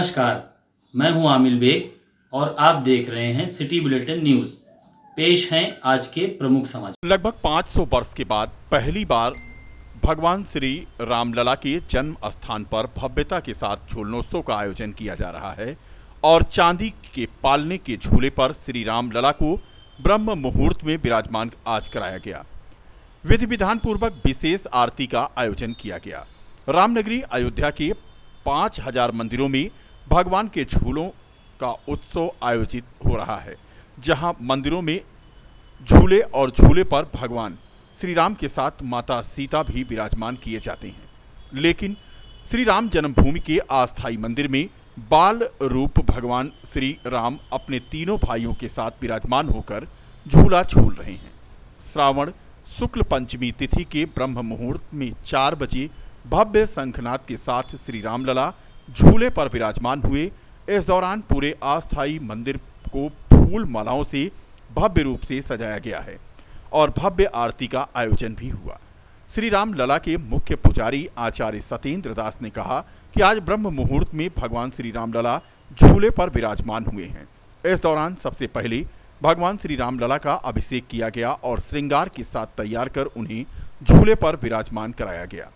नमस्कार, मैं हूं आमिल बेग और आप देख रहे हैं सिटी बुलेटिन न्यूज़। पेश हैं आज के प्रमुख समाचार। लगभग 500 वर्ष के बाद पहली बार भगवान श्री रामलला के जन्म स्थान पर भव्यता के साथ झूलनोत्सव का आयोजन किया जा रहा है और चांदी के पालने के झूले पर श्री रामलला को ब्रह्म मुहूर्त में विराजमान आज कराया गया। विधि विधान पूर्वक विशेष आरती का आयोजन किया गया। रामनगरी अयोध्या के 5000 मंदिरों में भगवान के झूलों का उत्सव आयोजित हो रहा है, जहां मंदिरों में झूले और झूले पर भगवान श्री राम के साथ माता सीता भी विराजमान किए जाते हैं। लेकिन श्री राम जन्मभूमि के अस्थायी मंदिर में बाल रूप भगवान श्री राम अपने तीनों भाइयों के साथ विराजमान होकर झूला झूल रहे हैं। श्रावण शुक्ल पंचमी तिथि के ब्रह्म मुहूर्त में 4 बजे भव्य शंखनाद के साथ श्री रामलला झूले पर विराजमान हुए। इस दौरान पूरे अस्थायी मंदिर को फूल मालाओं से भव्य रूप से सजाया गया है और भव्य आरती का आयोजन भी हुआ। श्री रामलला के मुख्य पुजारी आचार्य सत्येंद्र दास ने कहा कि आज ब्रह्म मुहूर्त में भगवान श्री रामलला झूले पर विराजमान हुए हैं। इस दौरान सबसे पहले भगवान श्री रामलला का अभिषेक किया गया और श्रृंगार के साथ तैयार कर उन्हें झूले पर विराजमान कराया गया।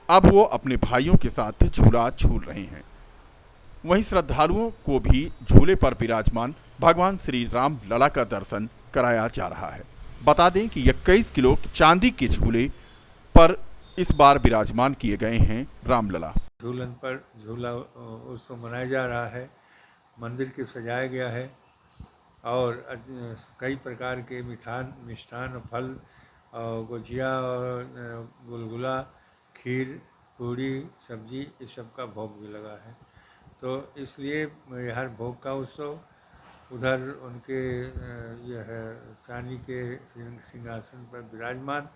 अब वो अपने भाइयों के साथ झूला झूल रहे हैं। वहीं श्रद्धालुओं को भी झूले पर विराजमान भगवान श्री रामलला का दर्शन कराया जा रहा है। बता दें कि 21 किलो चांदी के झूले पर इस बार विराजमान किए गए हैं रामलला। झूलन पर झूला उत्सव मनाया जा रहा है। मंदिर के सजाया गया है और कई प्रकार के मिष्ठान फल और गुजिया और गुलगुला, खीर, पूड़ी, सब्जी, इस सब का भोग भी लगा है। तो इसलिए हर भोग का उत्सव, उधर उनके यह चांदी के सिंहासन पर विराजमान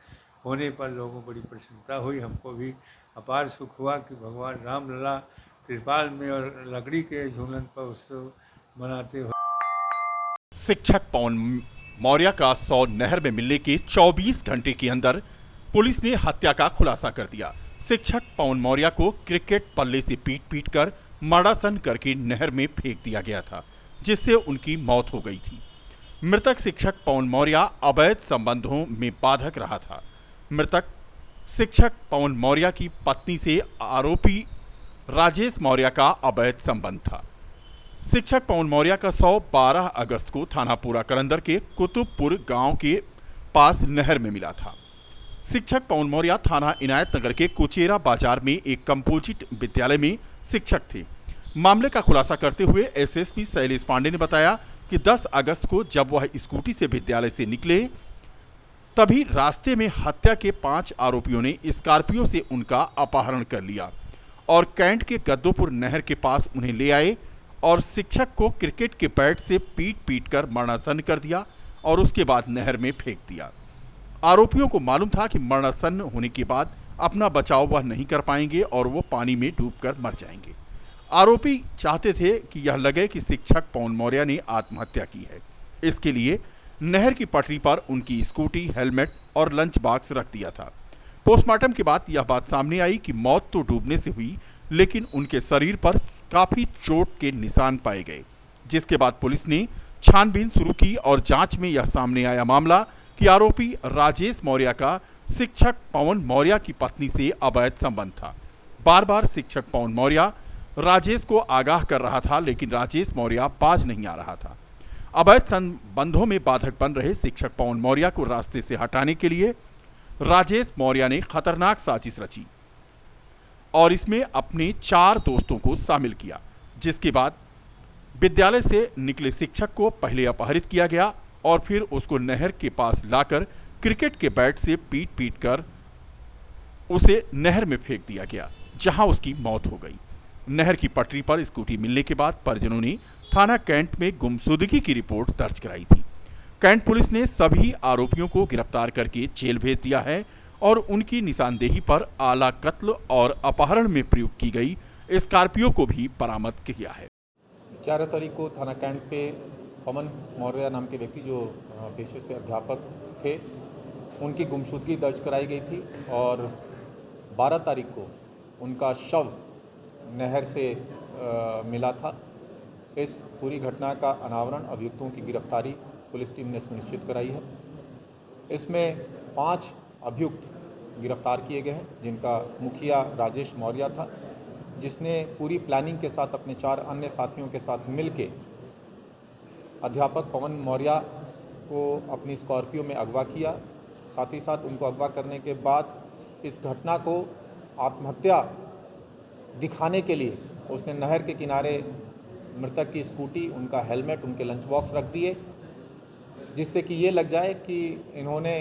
होने पर लोगों को बड़ी प्रसन्नता हुई। हमको भी अपार सुख हुआ कि भगवान रामलला त्रिपाल में और लकड़ी के झूलन पर उत्सव मनाते हुए। शिक्षक पवन मौर्य का 100 नहर में मिलने के 24 घंटे के अंदर पुलिस ने हत्या का खुलासा कर दिया। शिक्षक पवन मौर्य को क्रिकेट पल्ले से पीट कर मर्डरसन करके नहर में फेंक दिया गया था, जिससे उनकी मौत हो गई थी। मृतक शिक्षक पवन मौर्य अवैध संबंधों में बाधक रहा था। मृतक शिक्षक पवन मौर्य की पत्नी से आरोपी राजेश मौर्य का अवैध संबंध था। शिक्षक पवन मौर्य का शव 12 अगस्त को थानापुरा कलंदर के कुतुबपुर गांव के पास नहर में मिला था। शिक्षक पवन मौर्य थाना इनायत नगर के कुचेरा बाजार में एक कंपोजिट विद्यालय में शिक्षक थे। मामले का खुलासा करते हुए एसएसपी शैलेश पांडे ने बताया कि 10 अगस्त को जब वह स्कूटी से विद्यालय से निकले, तभी रास्ते में हत्या के 5 आरोपियों ने स्कॉर्पियो से उनका अपहरण कर लिया और कैंट के गद्दोपुर नहर के पास उन्हें ले आए और शिक्षक को क्रिकेट के बैट से पीट कर मरणासन्न कर दिया और उसके बाद नहर में फेंक दिया। आरोपियों को मालूम था कि मरणासन्न होने के बाद अपना बचाव वह नहीं कर पाएंगे और वो पानी में डूबकर मर जाएंगे। आरोपी चाहते थे कि यह लगे कि शिक्षक पवन मौर्य ने आत्महत्या की है। इसके लिए नहर की पटरी पर उनकी स्कूटी, हेलमेट और लंच बॉक्स रख दिया था। पोस्टमार्टम के बाद यह बात सामने आई कि मौत तो डूबने से हुई, लेकिन उनके शरीर पर काफी चोट के निशान पाए गए, जिसके बाद पुलिस ने छानबीन शुरू की और जांच में यह सामने आया मामला कि आरोपी राजेश मौर्य का शिक्षक पवन मौर्य की पत्नी से अवैध संबंध था। बार बार शिक्षक पवन मौर्य राजेश को आगाह कर रहा था, लेकिन राजेश मौर्य बाज नहीं आ रहा था। अवैध संबंधों में बाधक बन रहे शिक्षक पवन मौर्य को रास्ते से हटाने के लिए राजेश मौर्य ने खतरनाक साजिश रची और इसमें अपने 4 दोस्तों को शामिल किया, जिसके बाद विद्यालय से निकले शिक्षक को पहले अपहरित किया गया और फिर उसको नहर के पास लाकर क्रिकेट के बैट से पीट कर उसे नहर में फेंक दिया गया, जहां उसकी मौत हो गई। नहर की पटरी पर स्कूटी मिलने के बाद परिजनों ने थाना कैंट में गुमशुदगी की रिपोर्ट दर्ज कराई थी। कैंट पुलिस ने सभी आरोपियों को गिरफ्तार करके जेल भेज दिया है और उनकी निशानदेही पर आला कत्ल और अपहरण में प्रयोग की गई स्कॉर्पियो को भी बरामद किया है। 11 तारीख को थाना कैंट पे पवन मौर्य नाम के व्यक्ति जो पेशे से अध्यापक थे, उनकी गुमशुदगी दर्ज कराई गई थी और 12 तारीख को उनका शव नहर से मिला था। इस पूरी घटना का अनावरण, अभियुक्तों की गिरफ्तारी पुलिस टीम ने सुनिश्चित कराई है। इसमें 5 अभियुक्त गिरफ्तार किए गए हैं, जिनका मुखिया राजेश मौर्य था, जिसने पूरी प्लानिंग के साथ अपने 4 अन्य साथियों के साथ मिलके अध्यापक पवन मौर्य को अपनी स्कॉर्पियो में अगवा किया। साथ ही साथ उनको अगवा करने के बाद इस घटना को आत्महत्या दिखाने के लिए उसने नहर के किनारे मृतक की स्कूटी, उनका हेलमेट, उनके लंच बॉक्स रख दिए, जिससे कि ये लग जाए कि इन्होंने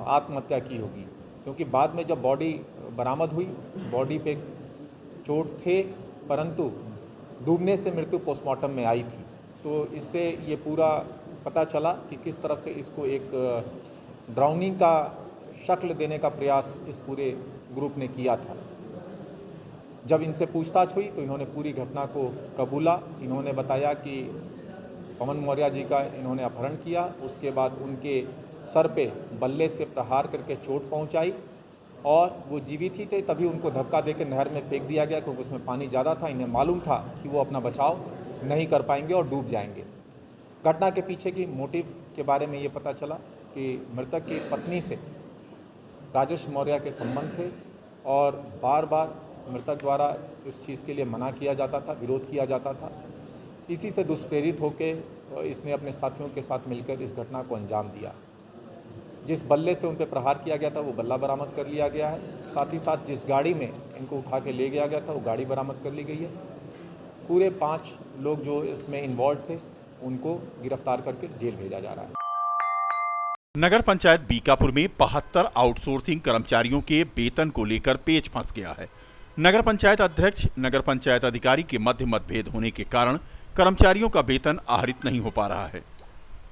आत्महत्या की होगी। क्योंकि बाद में जब बॉडी बरामद हुई, बॉडी पे चोट थे, परंतु डूबने से मृत्यु पोस्टमार्टम में आई थी। तो इससे ये पूरा पता चला कि किस तरह से इसको एक ड्राउनिंग का शक्ल देने का प्रयास इस पूरे ग्रुप ने किया था। जब इनसे पूछताछ हुई तो इन्होंने पूरी घटना को कबूला। इन्होंने बताया कि पवन मौर्य जी का इन्होंने अपहरण किया, उसके बाद उनके सर पे बल्ले से प्रहार करके चोट पहुंचाई और वो जीवित ही थे, तभी उनको धक्का देकर नहर में फेंक दिया गया, क्योंकि उसमें पानी ज़्यादा था। इन्हें मालूम था कि वो अपना बचाव नहीं कर पाएंगे और डूब जाएंगे। घटना के पीछे की मोटिव के बारे में ये पता चला कि मृतक की पत्नी से राजेश मौर्य के संबंध थे और बार बार मृतक द्वारा इस चीज़ के लिए मना किया जाता था, विरोध किया जाता था। इसी से दुष्प्रेरित होकर इसने अपने साथियों के साथ मिलकर इस घटना को अंजाम दिया। जिस बल्ले से उन पर प्रहार किया गया था वो बल्ला बरामद कर लिया गया है। साथ ही साथ जिस गाड़ी में इनको उठा के ले गया गया था वो गाड़ी बरामद कर ली गई है। पूरे 5 लोग जो इसमें इन्वॉल्व थे उनको गिरफ्तार करके जेल भेजा जा रहा है। नगर पंचायत बीकापुर में 72 आउटसोर्सिंग कर्मचारियों के वेतन को लेकर पेच फंस गया है। नगर पंचायत अध्यक्ष, नगर पंचायत अधिकारी के मध्य मतभेद होने के कारण कर्मचारियों का वेतन आहरित नहीं हो पा रहा है।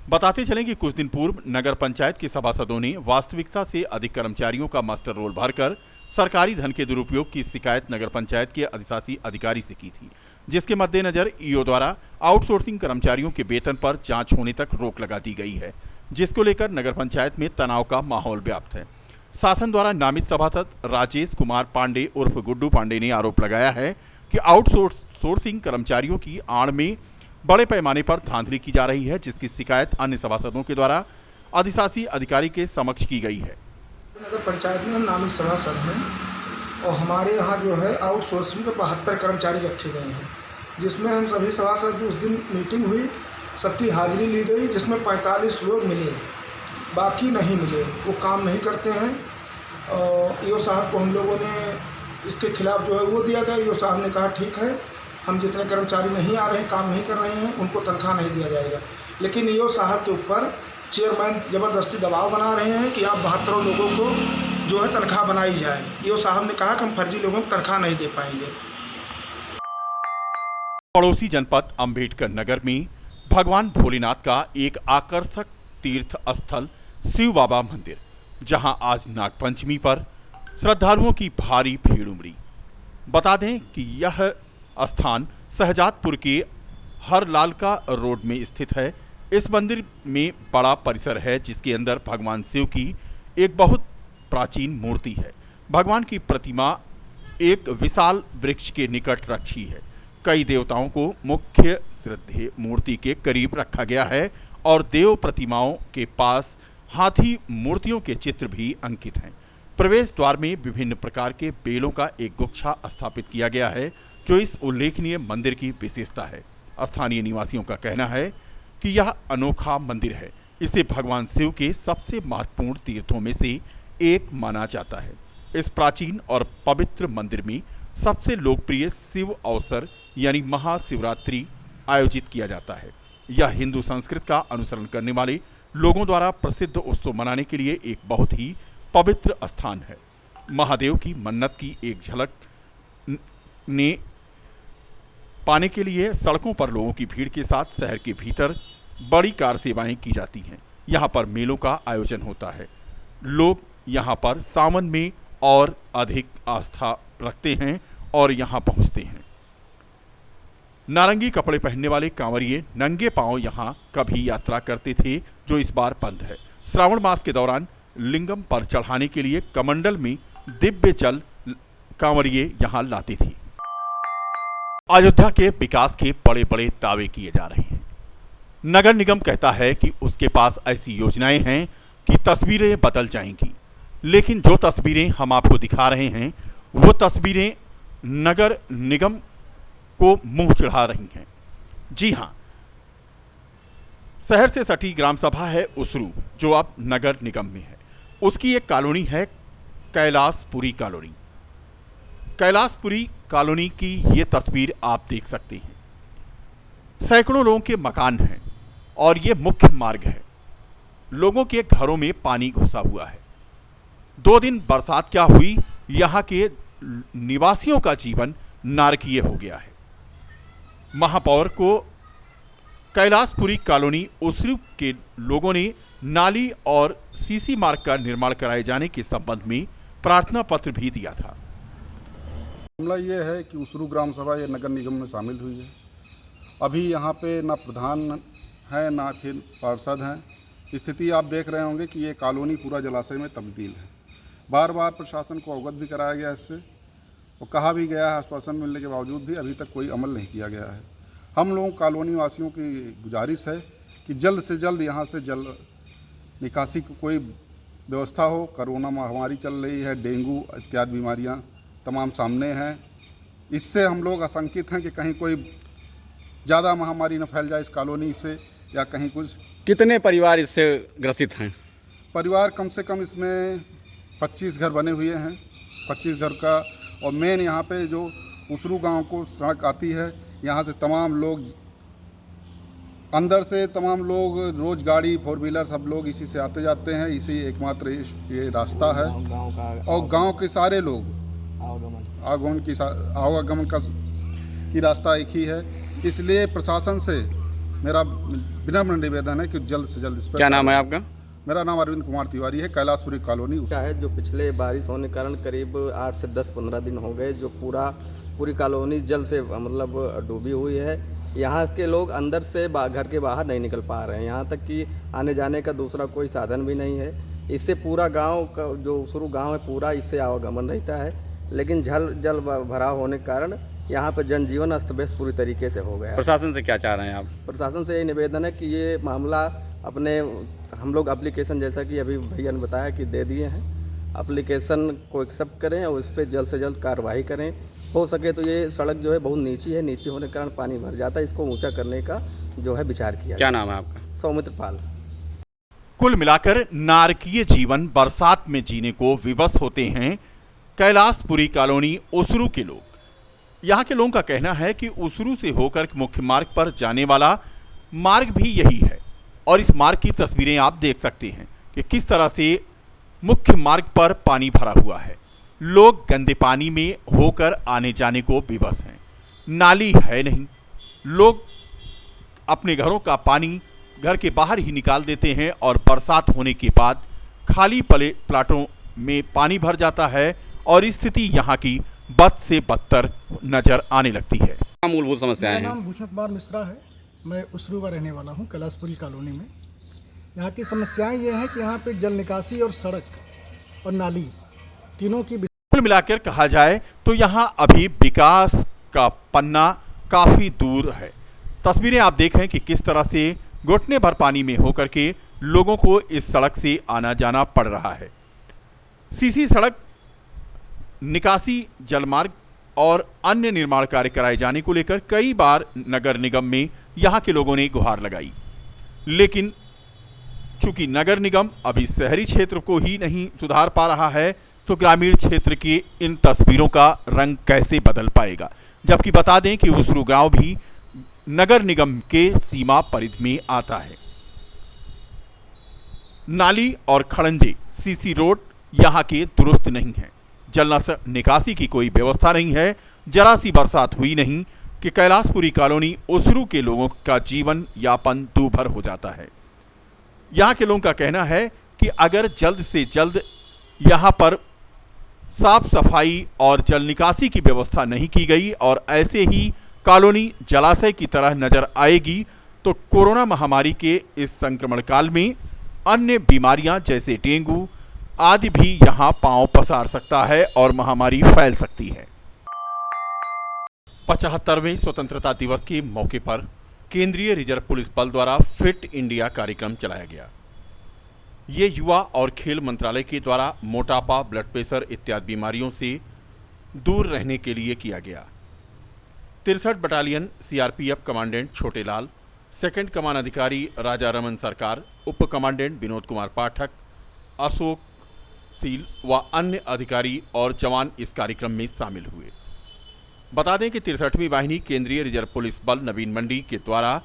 बताते चलें कि कुछ दिन पूर्व नगर पंचायत के सभासदों ने वास्तविकता से अधिक कर्मचारियों का मास्टर रोल भरकर सरकारी धन के दुरुपयोग की शिकायत नगर पंचायत के अधिशासी अधिकारी से की थी, जिसके मद्देनजर ईओ द्वारा आउटसोर्सिंग कर्मचारियों के वेतन पर जांच होने तक रोक लगा दी गई है, जिसको लेकर नगर पंचायत में तनाव का माहौल व्याप्त है। शासन द्वारा नामित सभासद राजेश कुमार पांडे उर्फ गुड्डू पांडे ने आरोप लगाया है कि आउटसोर्सिंग कर्मचारियों की आड़ में बड़े पैमाने पर धांधली की जा रही है, जिसकी शिकायत अन्य सभासदों के द्वारा अधिशासी अधिकारी के समक्ष की गई है। नगर पंचायत में हम नामित सभासद हैं और हमारे यहाँ जो है आउटसोर्सिंग के 72 कर्मचारी रखे गए हैं, जिसमें हम सभी सभासद की उस दिन मीटिंग हुई, सबकी हाजिरी ली गई, जिसमें 45 लोग मिले, बाकी नहीं मिले, वो काम नहीं करते हैं। और ईओ साहब को हम लोगों ने इसके खिलाफ जो है वो दिया गया। ईओ साहब ने कहा ठीक है, हम जितने कर्मचारी नहीं आ रहे हैं, काम नहीं कर रहे हैं, उनको तनख्वाह नहीं दिया जाएगा। लेकिन ईओ साहब के ऊपर चेयरमैन ज़बरदस्ती दबाव बना रहे हैं कि आप 72 लोगों को जो है तनख्वाह बनाई जाए। ईओ साहब ने कहा कि हम फर्जी लोगों को तनख्वाह नहीं दे पाएंगे। पड़ोसी जनपद अंबेडकर नगर में भगवान भोलेनाथ का एक आकर्षक तीर्थ स्थल शिव बाबा मंदिर, जहां आज नागपंचमी पर श्रद्धालुओं की भारी भीड़ उमड़ी। बता दें कि यह स्थान शहजादपुर के हरलालका रोड में स्थित है। इस मंदिर में बड़ा परिसर है, जिसके अंदर भगवान शिव की एक बहुत प्राचीन मूर्ति है। भगवान की प्रतिमा एक विशाल वृक्ष के निकट रखी है। कई देवताओं को मुख्य श्रद्धेय मूर्ति के करीब रखा गया है और देव प्रतिमाओं के पास हाथी मूर्तियों के चित्र भी अंकित हैं। प्रवेश द्वार में विभिन्न प्रकार के बेलों का एक गुच्छा स्थापित किया गया है, जो इस उल्लेखनीय मंदिर की विशेषता है। स्थानीय निवासियों का कहना है कि यह अनोखा मंदिर है। इसे भगवान शिव के सबसे महत्वपूर्ण तीर्थों में से एक माना जाता है। इस प्राचीन और पवित्र मंदिर में सबसे लोकप्रिय शिव अवसर यानी महाशिवरात्रि आयोजित किया जाता है। यह हिंदू संस्कृति का अनुसरण करने वाले लोगों द्वारा प्रसिद्ध उत्सव मनाने के लिए एक बहुत ही पवित्र स्थान है। महादेव की मन्नत की एक झलक ने पाने के लिए सड़कों पर लोगों की भीड़ के साथ शहर के भीतर बड़ी कार सेवाएं की जाती हैं। यहाँ पर मेलों का आयोजन होता है। लोग यहाँ पर सावन में और अधिक आस्था रखते हैं और यहाँ पहुँचते हैं। नारंगी कपड़े पहनने वाले कांवरिये नंगे पांव यहाँ कभी यात्रा करते थे, जो इस बार बंद है। श्रावण मास के दौरान लिंगम पर चढ़ाने के लिए कमंडल में दिव्य जल कांवरिये यहाँ लाते थे। अयोध्या के विकास के बड़े बड़े दावे किए जा रहे हैं। नगर निगम कहता है कि उसके पास ऐसी योजनाएं हैं कि तस्वीरें बदल जाएंगी, लेकिन जो तस्वीरें हम आपको दिखा रहे हैं वो तस्वीरें नगर निगम को मुंह चढ़ा रही हैं। जी हां, शहर से सटी ग्राम सभा है उसरू, जो अब नगर निगम में है। उसकी एक कॉलोनी है कैलाशपुरी कॉलोनी। कैलाशपुरी कॉलोनी की ये तस्वीर आप देख सकते हैं। सैकड़ों लोगों के मकान हैं और ये मुख्य मार्ग है। लोगों के घरों में पानी घुसा हुआ है। 2 दिन बरसात क्या हुई, यहाँ के निवासियों का जीवन नारकीय हो गया है। महापौर को कैलाशपुरी कॉलोनी उसरू के लोगों ने नाली और सीसी मार्ग का निर्माण कराए जाने के संबंध में प्रार्थना पत्र भी दिया था। मामला ये है कि उसरू ग्राम सभा ये नगर निगम में शामिल हुई है। अभी यहाँ पे ना प्रधान है ना फिर पार्षद हैं। स्थिति आप देख रहे होंगे कि ये कॉलोनी पूरा जलाशय में तब्दील है। बार बार प्रशासन को अवगत भी कराया गया इससे, और कहा भी गया है, आश्वासन मिलने के बावजूद भी अभी तक कोई अमल नहीं किया गया है। हम लोगों कॉलोनी वासियों की गुजारिश है कि जल्द से जल्द यहाँ से जल निकासी की कोई व्यवस्था हो। कोरोना महामारी चल रही है, डेंगू इत्यादि बीमारियाँ तमाम सामने हैं। इससे हम लोग आशंकित हैं कि कहीं कोई ज़्यादा महामारी न फैल जाए इस कॉलोनी से, या कहीं कुछ। कितने परिवार इससे ग्रसित हैं? परिवार कम से कम इसमें 25 घर बने हुए हैं। 25 घर का, और मेन यहाँ पे जो उसरू गांव को सड़क आती है, यहाँ से तमाम लोग अंदर से तमाम लोग रोज गाड़ी 4 व्हीलर सब लोग इसी से आते जाते हैं। इसी एकमात्र ये रास्ता है, और गांव के सारे लोग आवागमन की रास्ता एक ही है। इसलिए प्रशासन से मेरा विनम्र निवेदन है कि जल्द से जल्द इस पर। क्या नाम है आपका? मेरा नाम अरविंद कुमार तिवारी है। कैलाशपुरी कॉलोनी क्या है, जो पिछले बारिश होने के कारण करीब 8 से 10-15 दिन हो गए, जो पूरी कॉलोनी जल से मतलब डूबी हुई है। यहाँ के लोग अंदर से घर के बाहर नहीं निकल पा रहे हैं। यहाँ तक कि आने जाने का दूसरा कोई साधन भी नहीं है। इससे पूरा गांव का जो उसरू गांव है पूरा इससे आवागमन रहता है, लेकिन जल भराव होने के कारण यहाँ पर जनजीवन अस्त व्यस्त पूरी तरीके से हो गया है। प्रशासन से क्या चाह रहे हैं आप? प्रशासन से ये निवेदन है कि ये मामला अपने हम लोग एप्लीकेशन, जैसा कि अभी भैया ने बताया कि दे दिए हैं, एप्लीकेशन को एक्सेप्ट करें और इस पर जल्द से जल्द कार्रवाई करें। हो सके तो ये सड़क जो है बहुत नीची है, नीची होने के कारण पानी भर जाता है, इसको ऊंचा करने का जो है विचार किया। क्या नाम है आपका? सौमित्र पाल। कुल मिलाकर नारकीय जीवन बरसात में जीने को विवश होते हैं कैलाशपुरी कॉलोनी उसरू के लोग। यहाँ के लोगों का कहना है कि उसरू से होकर मुख्य मार्ग पर जाने वाला मार्ग भी यही है, और इस मार्ग की तस्वीरें आप देख सकते हैं कि किस तरह से मुख्य मार्ग पर पानी भरा हुआ है। लोग गंदे पानी में होकर आने जाने को विवश हैं। नाली है नहीं, लोग अपने घरों का पानी घर के बाहर ही निकाल देते हैं, और बरसात होने के बाद खाली प्लाटों में पानी भर जाता है, और स्थिति यहाँ की बद से बदतर नजर आने लगती है। क्या मूलभूत समस्याएं मेरा हैं? नाम भूषण कुमार मिश्रा है। मैं उसरू का रहने वाला हूँ, कैलाशपुरी कॉलोनी में। यहाँ की समस्याएं ये हैं कि यहाँ पे जल निकासी और सड़क और नाली तीनों की। कुल मिलाकर कहा जाए तो यहाँ अभी विकास का पन्ना काफी दूर है। तस्वीरें आप देख रहे हैं कि किस तरह से घुटने भर पानी में होकर के लोगों को इस सड़क से आना जाना पड़ रहा है। सीसी सड़क, निकासी जलमार्ग और अन्य निर्माण कार्य कराए जाने को लेकर कई बार नगर निगम में यहाँ के लोगों ने गुहार लगाई, लेकिन चूंकि नगर निगम अभी शहरी क्षेत्र को ही नहीं सुधार पा रहा है, तो ग्रामीण क्षेत्र की इन तस्वीरों का रंग कैसे बदल पाएगा। जबकि बता दें कि उसरू गांव भी नगर निगम के सीमा परिधि में आता है। नाली और खड़ंजे, सीसी रोड यहाँ के दुरुस्त नहीं है। जल निकासी की कोई व्यवस्था नहीं है। जरा सी बरसात हुई नहीं कि कैलाशपुरी कॉलोनी उसरू के लोगों का जीवन यापन दूभर हो जाता है। यहाँ के लोगों का कहना है कि अगर जल्द से जल्द यहाँ पर साफ सफाई और जल निकासी की व्यवस्था नहीं की गई और ऐसे ही कॉलोनी जलाशय की तरह नजर आएगी, तो कोरोना महामारी के इस संक्रमण काल में अन्य बीमारियां जैसे डेंगू आदि भी यहाँ पांव पसार सकता है और महामारी फैल सकती है। 75वें स्वतंत्रता दिवस के मौके पर केंद्रीय रिजर्व पुलिस बल द्वारा फिट इंडिया कार्यक्रम चलाया गया। ये युवा और खेल मंत्रालय के द्वारा मोटापा, ब्लड प्रेशर इत्यादि बीमारियों से दूर रहने के लिए किया गया। 63 battalion CRPF commandant Chhotelal, second कमान अधिकारी राजा रमन सरकार, उप कमांडेंट विनोद कुमार पाठक, अशोक सील व अन्य अधिकारी और जवान इस कार्यक्रम में शामिल हुए। बता दें कि 63वीं वाहिनी केंद्रीय रिजर्व पुलिस बल नवीन मंडी के द्वारा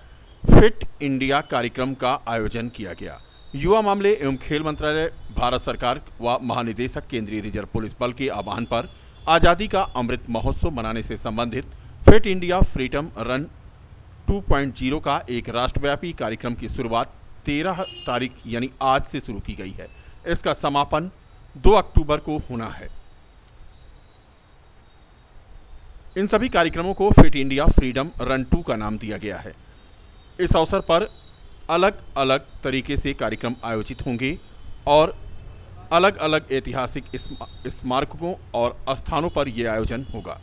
फिट इंडिया कार्यक्रम का आयोजन किया गया। युवा मामले एवं खेल मंत्रालय, भारत सरकार व महानिदेशक केंद्रीय रिजर्व पुलिस बल के आह्वान पर आज़ादी का अमृत महोत्सव मनाने से संबंधित फिट इंडिया फ्रीडम रन 2.0 का एक राष्ट्रव्यापी कार्यक्रम की शुरुआत 13 तारीख यानी आज से शुरू की गई है। इसका समापन 2 अक्टूबर को होना है। इन सभी कार्यक्रमों को फिट इंडिया फ्रीडम रन 2 का नाम दिया गया है। इस अवसर पर अलग अलग तरीके से कार्यक्रम आयोजित होंगे और अलग अलग ऐतिहासिक स्मारकों और स्थानों पर यह आयोजन होगा।